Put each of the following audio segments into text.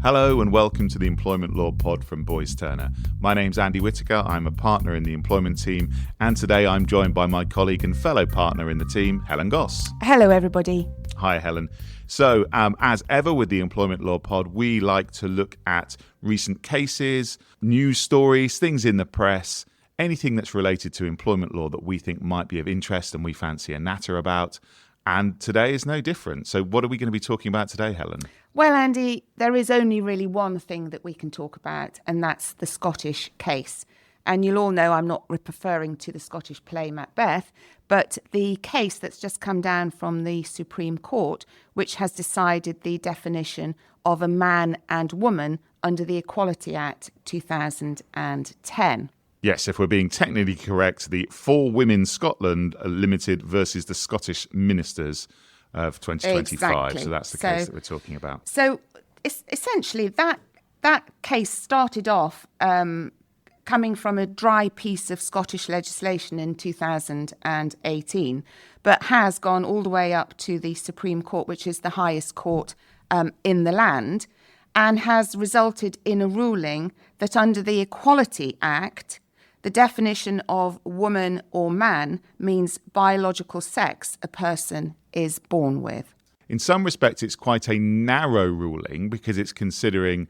Hello and welcome to the Employment Law Pod from Boyce Turner. My name's Andy Whittaker, I'm a partner in the employment team, and today I'm joined by my colleague and fellow partner in the team, Helen Goss. Hello everybody. Hi Helen. So as ever with the Employment Law Pod, we like to look at recent cases, news stories, things in the press, anything that's related to employment law that we think might be of interest and we fancy a natter about. And today is no different. So what are we going to be talking about today, Helen? Well, Andy, there is only really one thing that we can talk about, and that's the Scottish case. And you'll all know I'm not referring to the Scottish play Macbeth, but the case that's just come down from the Supreme Court, which has decided the definition of a man and woman under the Equality Act 2010. Yes, if we're being technically correct, the For Women Scotland Limited versus the Scottish Ministers of 2025. Exactly. So that's the case that we're talking about. So essentially that case started off coming from a dry piece of Scottish legislation in 2018, but has gone all the way up to the Supreme Court, which is the highest court in the land, and has resulted in a ruling that under the Equality Act, the definition of woman or man means biological sex a person is born with. In some respects, it's quite a narrow ruling because it's considering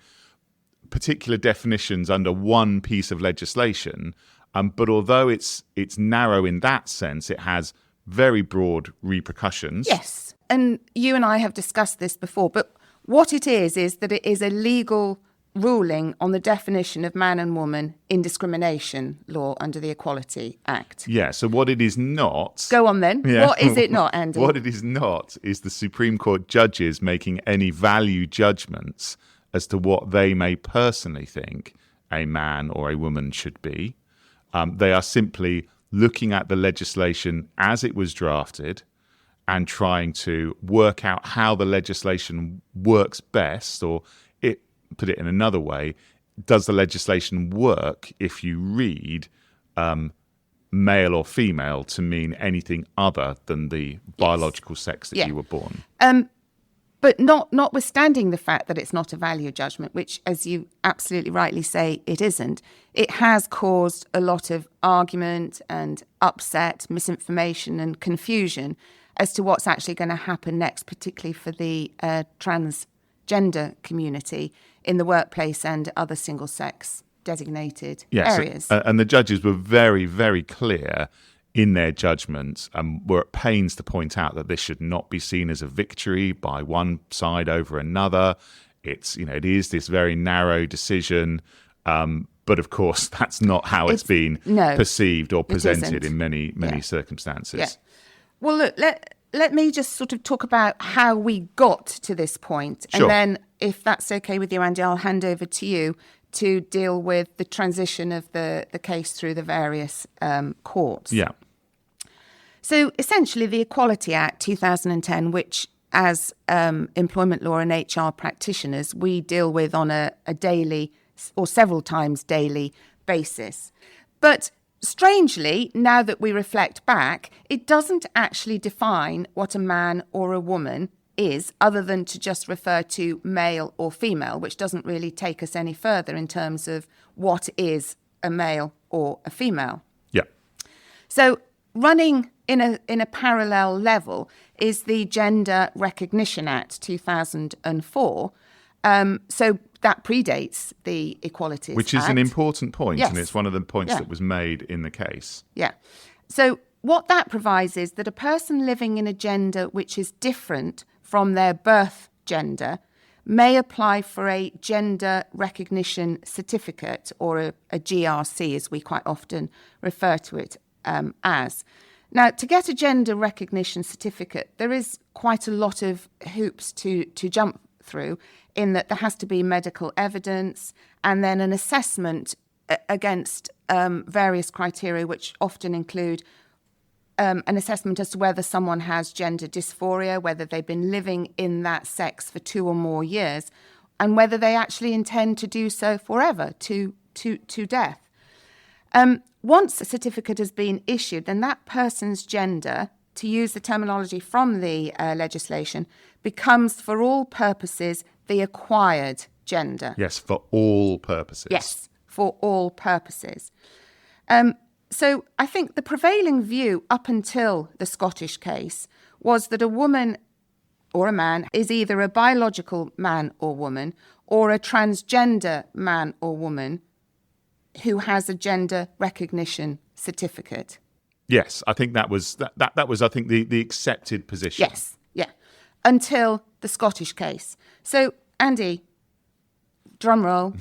particular definitions under one piece of legislation. But although it's narrow in that sense, it has very broad repercussions. Yes, and you and I have discussed this before, but what it is that it is a legal ruling on the definition of man and woman in discrimination law under the Equality Act. Yeah, so what it is not... Go on then. Yeah. What is it not, Andy? What it is not is the Supreme Court judges making any value judgments as to what they may personally think a man or a woman should be. They are simply looking at the legislation as it was drafted and trying to work out how the legislation works best, or put it in another way, does the legislation work if you read male or female to mean anything other than the biological sex that you were born? But notwithstanding the fact that it's not a value judgment, which, as you absolutely rightly say, it isn't, it has caused a lot of argument and upset, misinformation and confusion as to what's actually going to happen next, particularly for the transgender community in the workplace and other single-sex designated areas. And the judges were very, very clear in their judgments and were at pains to point out that this should not be seen as a victory by one side over another. It is this very narrow decision, but of course that's not how it's been perceived or presented in many circumstances. Yeah. Well, look, let me just sort of talk about how we got to this point. Sure. And then, if that's okay with you, Andy, I'll hand over to you to deal with the transition of the case through the various courts. Yeah. So essentially, the Equality Act 2010, which as employment law and HR practitioners, we deal with on a daily or several times daily basis. But strangely, now that we reflect back, it doesn't actually define what a man or a woman is, other than to just refer to male or female, which doesn't really take us any further in terms of what is a male or a female. Yeah. So running in a parallel level is the Gender Recognition Act 2004. So that predates the Equalities Which is Act. an important point, yes. And it's one of the points that was made in the case. Yeah. So what that provides is that a person living in a gender which is different from their birth gender may apply for a gender recognition certificate, or a GRC, as we quite often refer to it as. Now, to get a gender recognition certificate, there is quite a lot of hoops to jump through, in that there has to be medical evidence and then an assessment against various criteria, which often include an assessment as to whether someone has gender dysphoria, whether they've been living in that sex for 2 or more years, and whether they actually intend to do so forever, to death. Once a certificate has been issued, then that person's gender, to use the terminology from the legislation, becomes, for all purposes, the acquired gender. Yes, for all purposes. Yes, for all purposes. So I think the prevailing view up until the Scottish case was that a woman or a man is either a biological man or woman or a transgender man or woman who has a gender recognition certificate. Yes, I think that was I think the accepted position. Yes, yeah, until the Scottish case. So, Andy, drum roll.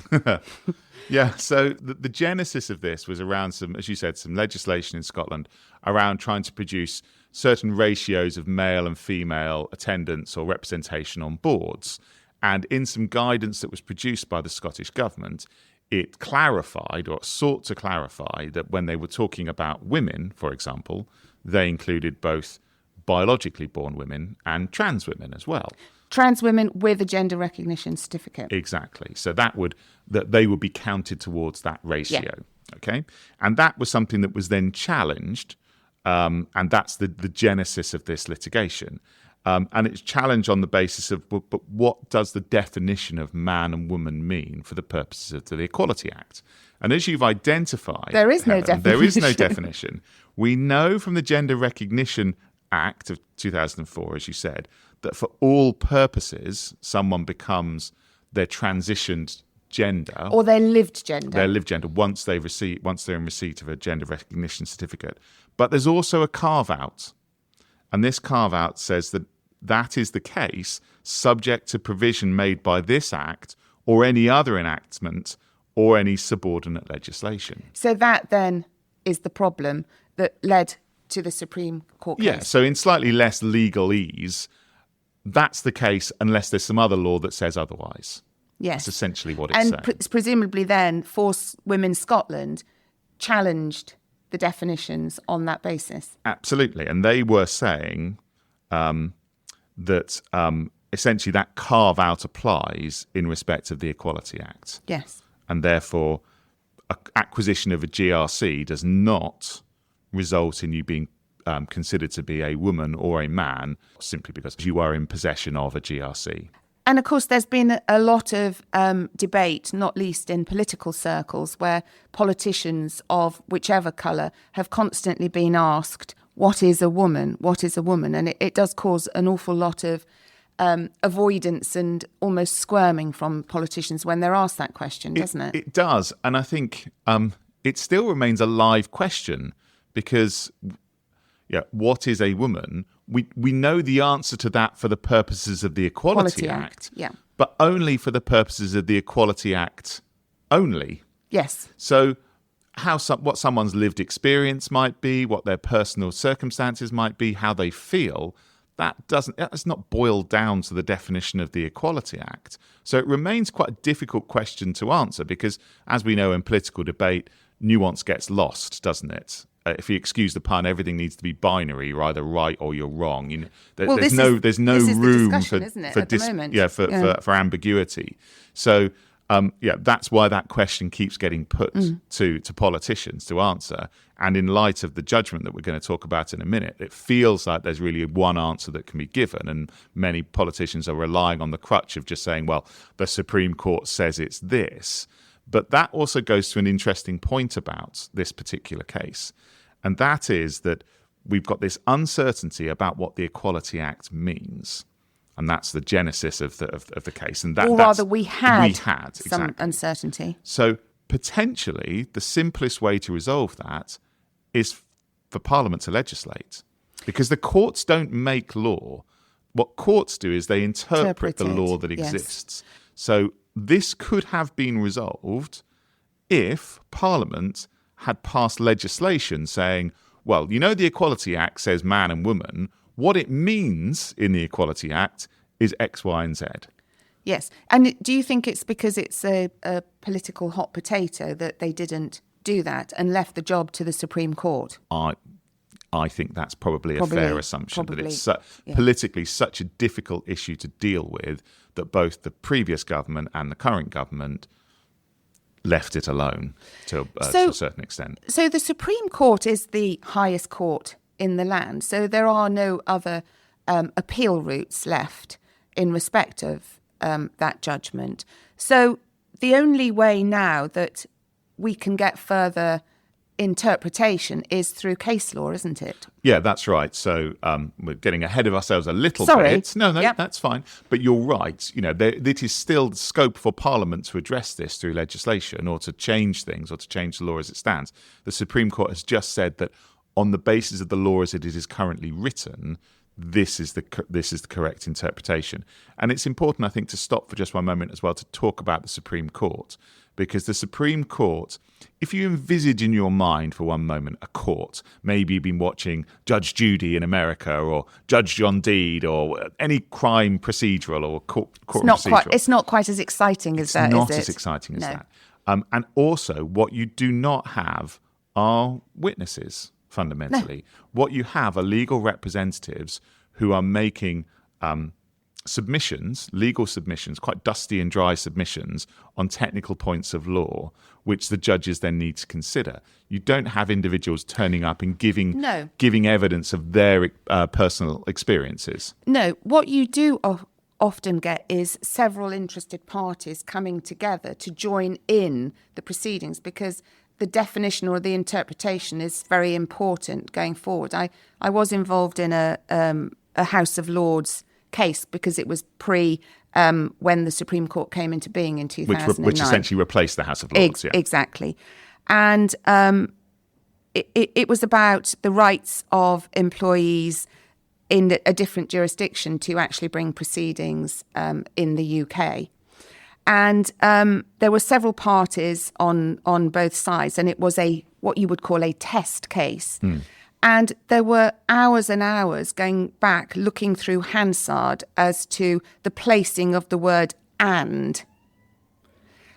Yeah, so the genesis of this was around some, as you said, some legislation in Scotland around trying to produce certain ratios of male and female attendance or representation on boards. And in some guidance that was produced by the Scottish government, it clarified or sought to clarify that when they were talking about women, for example, they included both biologically born women and trans women as well. Trans women with a gender recognition certificate. Exactly. So that they would be counted towards that ratio. Yeah. Okay. And that was something that was then challenged. And that's the genesis of this litigation. And it's challenged on the basis of, but what does the definition of man and woman mean for the purposes of the Equality Act? And as you've identified, there is no definition. There is no definition. We know from the Gender Recognition Act of 2004, as you said, that for all purposes, someone becomes their transitioned gender or their lived gender. Their lived gender once they're in receipt of a gender recognition certificate. But there's also a carve-out. And this carve-out says that that is the case subject to provision made by this Act or any other enactment or any subordinate legislation. So that then is the problem that led to the Supreme Court case. Yeah, so in slightly less legalese, that's the case unless there's some other law that says otherwise. Yes. That's essentially what it's saying. And presumably then, Force Women Scotland challenged the definitions on that basis. Absolutely. And they were saying that essentially that carve-out applies in respect of the Equality Act. Yes. And therefore, acquisition of a GRC does not result in you being considered to be a woman or a man simply because you are in possession of a GRC. And of course, there's been a lot of debate, not least in political circles, where politicians of whichever colour have constantly been asked, what is a woman? What is a woman? And it does cause an awful lot of avoidance and almost squirming from politicians when they're asked that question, doesn't it? It does. And I think it still remains a live question because, what is a woman? We know the answer to that for the purposes of the Equality Act, but only for the purposes of the Equality Act only. Yes. So what someone's lived experience might be, what their personal circumstances might be, how they feel, that's not boiled down to the definition of the Equality Act. So it remains quite a difficult question to answer because, as we know in political debate, nuance gets lost, doesn't it? If you excuse the pun, everything needs to be binary. You're either right or you're wrong. There's no room for ambiguity. So that's why that question keeps getting put to politicians to answer. And in light of the judgment that we're going to talk about in a minute, it feels like there's really one answer that can be given. And many politicians are relying on the crutch of just saying, well, the Supreme Court says it's this. But that also goes to an interesting point about this particular case. And that is that we've got this uncertainty about what the Equality Act means. And that's the genesis of the case. And we had some exactly. uncertainty. So potentially the simplest way to resolve that is for Parliament to legislate. Because the courts don't make law. What courts do is they interpret the law that exists. So this could have been resolved if Parliament had passed legislation saying, well, the Equality Act says man and woman. What it means in the Equality Act is X, Y, and Z. Yes. And do you think it's because it's a political hot potato that they didn't do that and left the job to the Supreme Court? I think that's probably a fair assumption, that it's politically such a difficult issue to deal with that both the previous government and the current government left it alone to a certain extent. So the Supreme Court is the highest court in the land. So there are no other appeal routes left in respect of that judgment. So the only way now that we can get further interpretation is through case law, isn't it? Yeah, that's right. So we're getting ahead of ourselves a little Sorry. bit. No, Yep. that's fine. But you're right. It is still scope for Parliament to address this through legislation or to change things or to change the law as it stands. The Supreme Court has just said that on the basis of the law as it is currently written, this is the correct interpretation. And it's important, I think, to stop for just one moment as well to talk about the Supreme Court, because the Supreme Court, if you envisage in your mind for one moment a court, maybe you've been watching Judge Judy in America or Judge John Deed or any crime procedural or court procedural. It's not quite as exciting as that, is it? It's not as exciting as that. And also, what you do not have are witnesses, fundamentally. No. What you have are legal representatives who are making submissions, legal submissions, quite dusty and dry submissions on technical points of law, which the judges then need to consider. You don't have individuals turning up and giving evidence of their personal experiences. No, what you do often get is several interested parties coming together to join in the proceedings, because the definition or the interpretation is very important going forward. I was involved in a House of Lords case because it was when the Supreme Court came into being in 2009. Which essentially replaced the House of Lords. Exactly. And it was about the rights of employees in a different jurisdiction to actually bring proceedings in the UK. And there were several parties on both sides, and it was what you would call a test case. And there were hours and hours going back, looking through Hansard as to the placing of the word "and."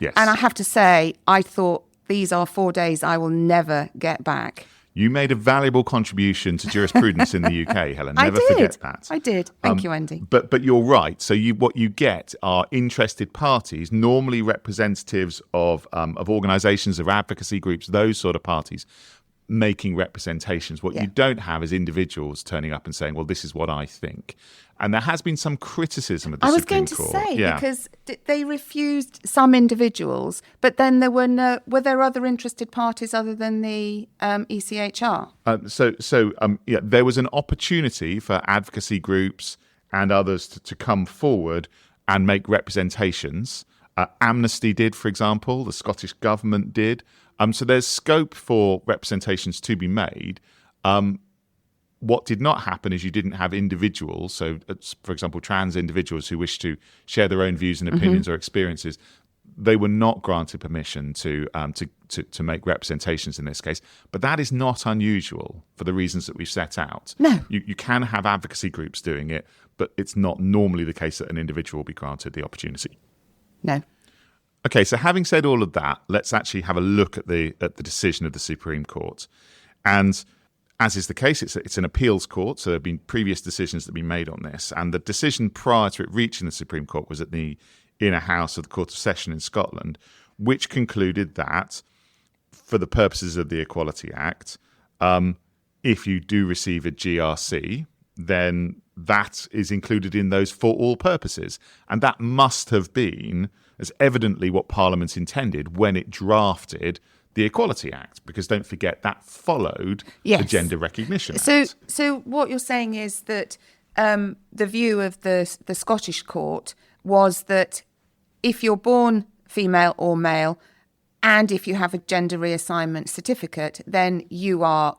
Yes. And I have to say, I thought, these are 4 days I will never get back. You made a valuable contribution to jurisprudence in the UK, Helen. Never forget that. I did. Thank you, Andy. But you're right. So what you get are interested parties, normally representatives of organisations, of advocacy groups, those sort of parties, making representations. What you don't have is individuals turning up and saying, well, this is what I think. And there has been some criticism of the Supreme Court. I was going to say, because they refused some individuals, but then were there other interested parties other than the ECHR? There was an opportunity for advocacy groups and others to come forward and make representations. Amnesty did, for example, the Scottish government did. So there's scope for representations to be made. What did not happen is you didn't have individuals, so for example, trans individuals who wish to share their own views and opinions or experiences. They were not granted permission to make representations in this case. But that is not unusual for the reasons that we've set out. No. You can have advocacy groups doing it, but it's not normally the case that an individual will be granted the opportunity. No. Okay, so having said all of that, let's actually have a look at the decision of the Supreme Court. And as is the case, it's an appeals court, so there have been previous decisions that have been made on this. And the decision prior to it reaching the Supreme Court was at the Inner House of the Court of Session in Scotland, which concluded that, for the purposes of the Equality Act, if you do receive a GRC, then that is included in those for all purposes. And that must have been as evidently what Parliament intended when it drafted the Equality Act, because don't forget that followed the Gender Recognition Act. So what you're saying is that the view of the Scottish court was that if you're born female or male, and if you have a gender reassignment certificate, then you are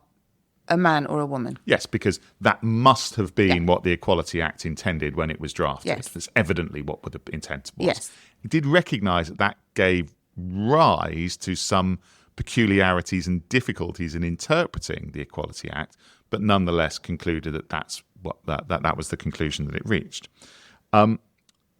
a man or a woman. Yes, because that must have been what the Equality Act intended when it was drafted. Yes. That's evidently what the intent was. Yes. It did recognise that gave rise to some peculiarities and difficulties in interpreting the Equality Act, but nonetheless concluded that that was the conclusion that it reached.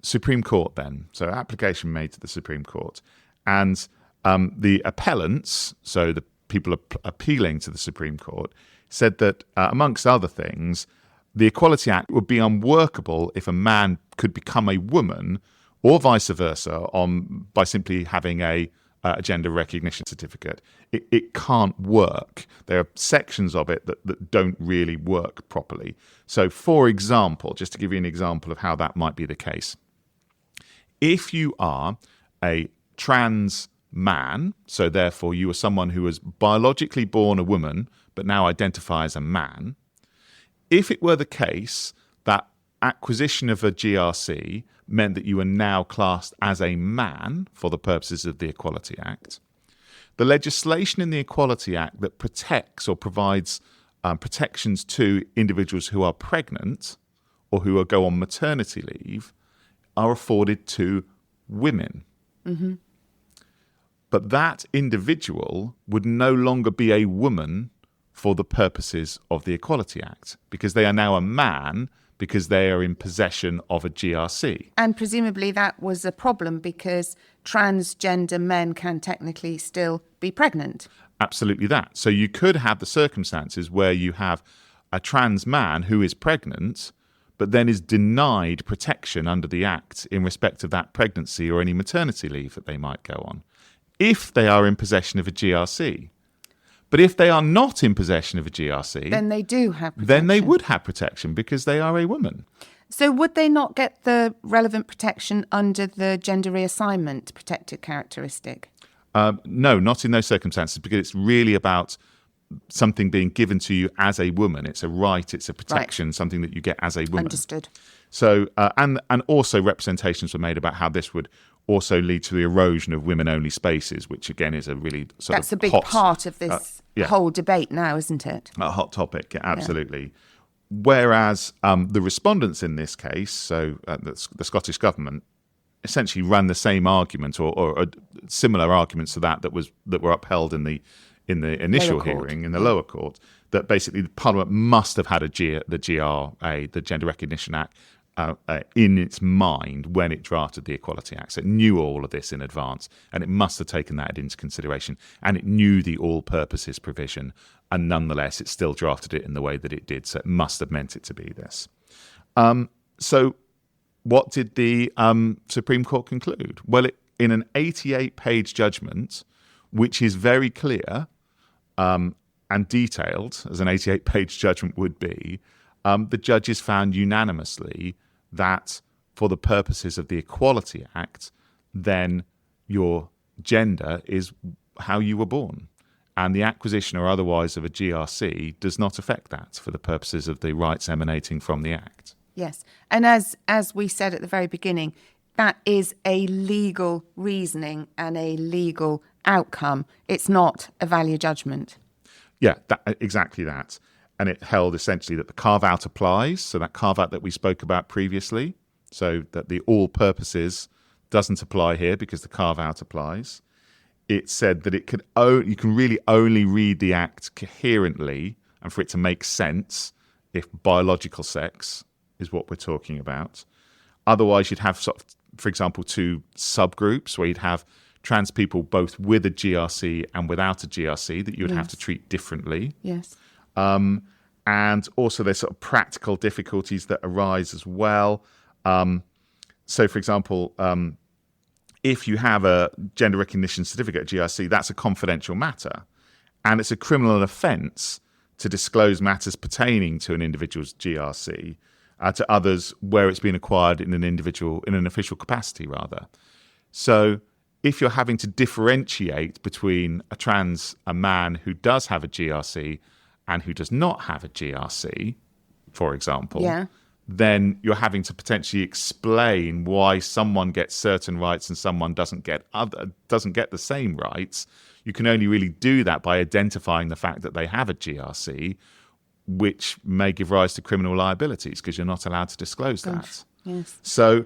Supreme Court then. So application made to the Supreme Court. And the appellants, so the people appealing to the Supreme Court, said that, amongst other things, the Equality Act would be unworkable if a man could become a woman or vice versa by simply having a gender recognition certificate. It can't work. There are sections of it that don't really work properly. So, for example, just to give you an example of how that might be the case, If you are a trans man, so therefore you are someone who was biologically born a woman but now identify as a man, if it were the case that acquisition of a GRC meant that you are now classed as a man for the purposes of the Equality Act, the legislation in the Equality Act that protects or provides protections to individuals who are pregnant or who go on maternity leave are afforded to women. Mm-hmm. But that individual would no longer be a woman for the purposes of the Equality Act, because they are now a man because they are in possession of a GRC. And presumably that was a problem because transgender men can technically still be pregnant. Absolutely that. So you could have the circumstances where you have a trans man who is pregnant but then is denied protection under the Act in respect of that pregnancy or any maternity leave that they might go on, if they are in possession of a GRC. But if they are not in possession of a GRC, then they do have protection. Then they would have protection because they are a woman. So would they not get the relevant protection under the gender reassignment protected characteristic? No, not in those circumstances, because it's really about something being given to you as a woman. It's a right, it's a protection, something that you get as a woman. Understood. So, and also representations were made about how this would also lead to the erosion of women-only spaces, which again is a really That's a big part of this whole debate now, isn't it? A hot topic, absolutely. Yeah. Whereas the respondents in this case, so the Scottish government, essentially ran the same argument or similar arguments to that were upheld in the initial hearing in the lower court, that basically the Parliament must have had the GRA, the Gender Recognition Act, in its mind when it drafted the Equality Act. So it knew all of this in advance, and it must have taken that into consideration, and it knew the all-purposes provision, and nonetheless it still drafted it in the way that it did, so it must have meant it to be this. So what did the Supreme Court conclude? Well, in an 88-page judgment, which is very clear and detailed, as an 88-page judgment would be, the judges found unanimously that for the purposes of the Equality Act, then your gender is how you were born. And the acquisition or otherwise of a GRC does not affect that for the purposes of the rights emanating from the Act. Yes. And as we said at the very beginning, that is a legal reasoning and a legal outcome. It's not a value judgment. Yeah, exactly that. And it held essentially that the carve-out applies, so that carve-out that we spoke about previously, so that the all purposes doesn't apply here because the carve-out applies. It said that you can really only read the Act coherently and for it to make sense if biological sex is what we're talking about. Otherwise, you'd have, sort of, for example, two subgroups where you'd have trans people both with a GRC and without a GRC that you would have to treat differently. Yes. And also there's sort of practical difficulties that arise as well. So, for example, if you have a gender recognition certificate, GRC, that's a confidential matter. And it's a criminal offence to disclose matters pertaining to an individual's GRC to others where it's been acquired in an official capacity, rather. So if you're having to differentiate between a man who does have a GRC and who does not have a GRC, for example, then you're having to potentially explain why someone gets certain rights and someone doesn't get the same rights. You can only really do that by identifying the fact that they have a GRC, which may give rise to criminal liabilities because you're not allowed to disclose that. Yes. So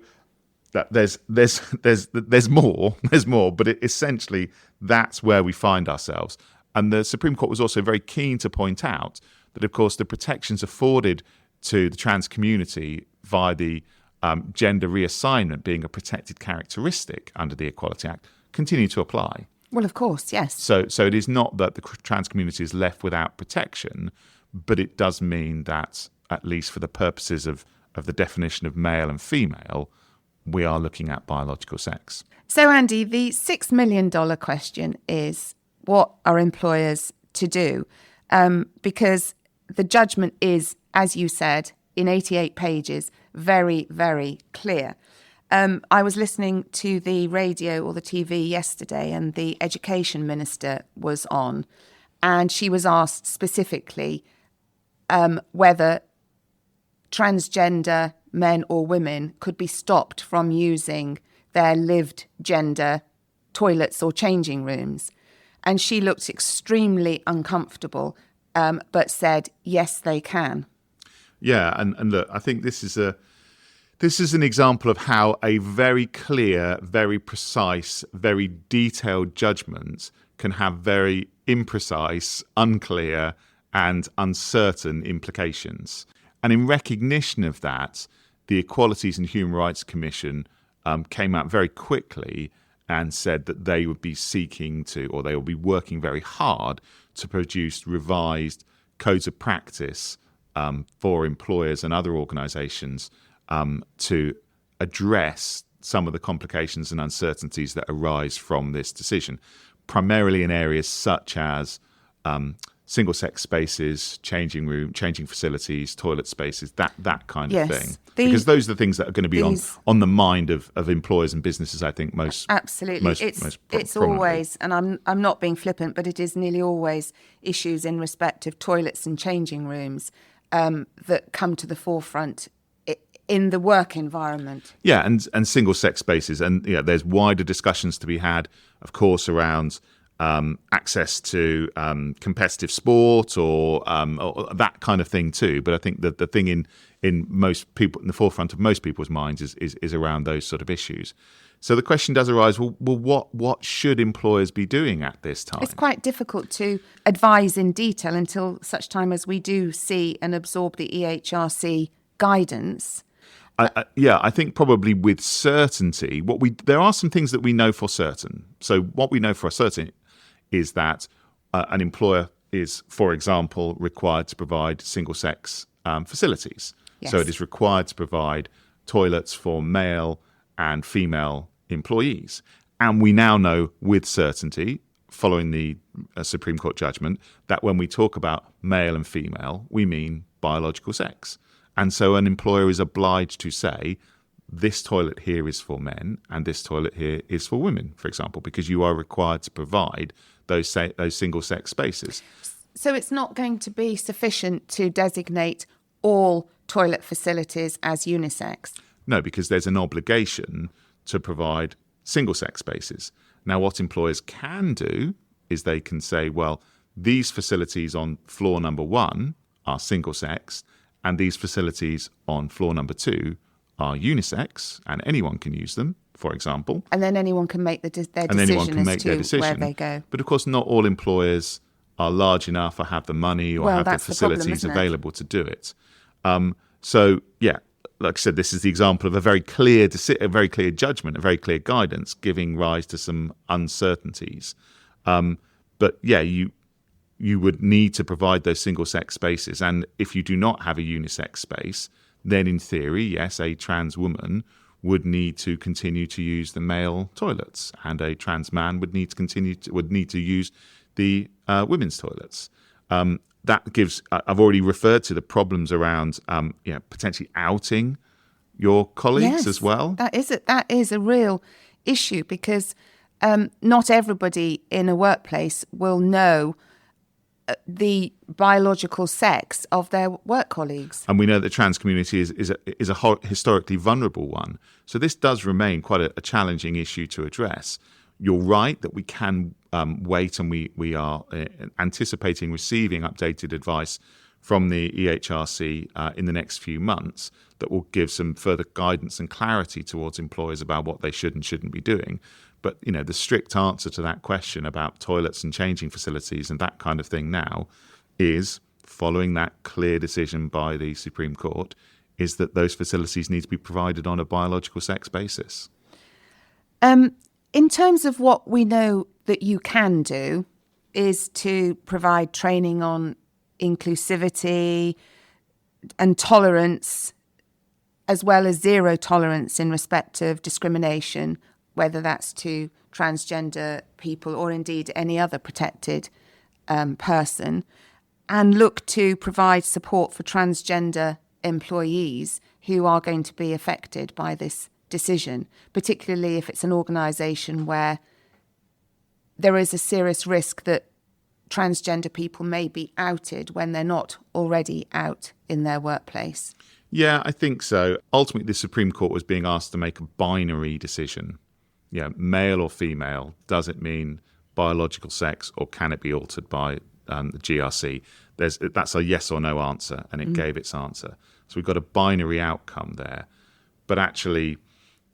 that there's more, but essentially that's where we find ourselves. And the Supreme Court was also very keen to point out that, of course, the protections afforded to the trans community via the gender reassignment being a protected characteristic under the Equality Act continue to apply. Well, of course, yes. So it is not that the trans community is left without protection, but it does mean that, at least for the purposes of the definition of male and female, we are looking at biological sex. So, Andy, the $6 million question is, what are employers to do? Because the judgment is, as you said, in 88 pages, very, very clear. I was listening to the radio or the TV yesterday, and the education minister was on, and she was asked specifically whether transgender men or women could be stopped from using their lived gender toilets or changing rooms. And she looked extremely uncomfortable, but said, yes, they can. Yeah, and look, I think this is an example of how a very clear, very precise, very detailed judgment can have very imprecise, unclear, and uncertain implications. And in recognition of that, the Equalities and Human Rights Commission came out very quickly and said that they would be seeking to, or they will be working very hard to produce revised codes of practice for employers and other organisations to address some of the complications and uncertainties that arise from this decision, primarily in areas such as single-sex spaces, changing facilities, toilet spaces, that kind of thing. Because those are the things that are going to be on the mind of employers and businesses, I think, most absolutely. It's always, and I'm not being flippant, but it is nearly always issues in respect of toilets and changing rooms that come to the forefront in the work environment. Yeah, and single-sex spaces. And there's wider discussions to be had, of course, around access to competitive sport or that kind of thing too. But I think that the thing in most people, in the forefront of most people's minds is around those sort of issues. So the question does arise, well, what should employers be doing at this time? It's quite difficult to advise in detail until such time as we do see and absorb the EHRC guidance. I think probably with certainty, there are some things that we know for certain. So what we know for certain is that an employer is, for example, required to provide single-sex facilities. Yes. So it is required to provide toilets for male and female employees. And we now know with certainty, following the Supreme Court judgment, that when we talk about male and female, we mean biological sex. And so an employer is obliged to say, this toilet here is for men and this toilet here is for women, for example, because you are required to provide those single-sex spaces. So it's not going to be sufficient to designate all toilet facilities as unisex? No, because there's an obligation to provide single-sex spaces. Now, what employers can do is they can say, well, these facilities on floor number 1 are single-sex and these facilities on floor number 2 are unisex and anyone can use them, for example. And then anyone can make their decision where they go. But of course, not all employers are large enough or have the money or have the facilities available to do it. So, yeah, like I said, this is the example of a very clear judgment, a very clear guidance giving rise to some uncertainties. But yeah, you would need to provide those single-sex spaces. And if you do not have a unisex space, then in theory, yes, a trans woman would need to continue to use the male toilets, and a trans man would need to use the women's toilets. That gives. I've already referred to the problems around potentially outing your colleagues as well. That is a real issue because not everybody in a workplace will know the biological sex of their work colleagues. And we know that the trans community is a historically vulnerable one. So this does remain quite a challenging issue to address. You're right that we can wait, and we are anticipating receiving updated advice from the EHRC in the next few months that will give some further guidance and clarity towards employers about what they should and shouldn't be doing. But, the strict answer to that question about toilets and changing facilities and that kind of thing now is, following that clear decision by the Supreme Court, is that those facilities need to be provided on a biological sex basis. In terms of what we know that you can do is to provide training on inclusivity and tolerance, as well as zero tolerance in respect of discrimination, whether that's to transgender people or indeed any other protected person, and look to provide support for transgender employees who are going to be affected by this decision, particularly if it's an organisation where there is a serious risk that transgender people may be outed when they're not already out in their workplace. Yeah, I think so. Ultimately, the Supreme Court was being asked to make a binary decision. Yeah, male or female, does it mean biological sex, or can it be altered by the GRC? That's a yes or no answer, and it gave its answer. So we've got a binary outcome there. But actually,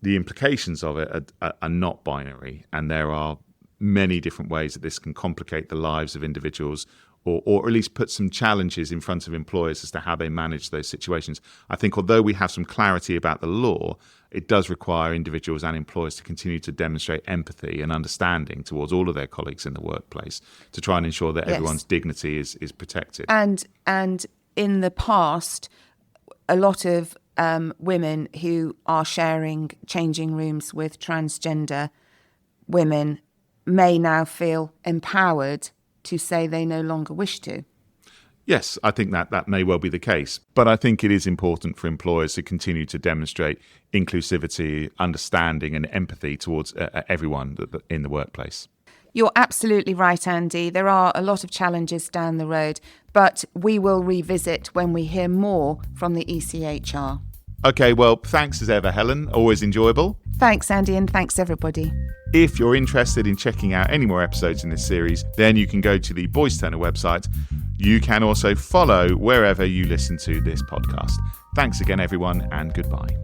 the implications of it are not binary, and there are many different ways that this can complicate the lives of individuals, or at least put some challenges in front of employers as to how they manage those situations. I think although we have some clarity about the law, it does require individuals and employers to continue to demonstrate empathy and understanding towards all of their colleagues in the workplace to try and ensure that everyone's dignity is protected. And in the past, a lot of women who are sharing changing rooms with transgender women may now feel empowered to say they no longer wish to. Yes, I think that may well be the case. But I think it is important for employers to continue to demonstrate inclusivity, understanding and empathy towards everyone in the workplace. You're absolutely right, Andy. There are a lot of challenges down the road, but we will revisit when we hear more from the ECHR. Okay, well, thanks as ever, Helen. Always enjoyable. Thanks, Andy, and thanks, everybody. If you're interested in checking out any more episodes in this series, then you can go to the Boys Turner website. You can also follow wherever you listen to this podcast. Thanks again, everyone, and goodbye.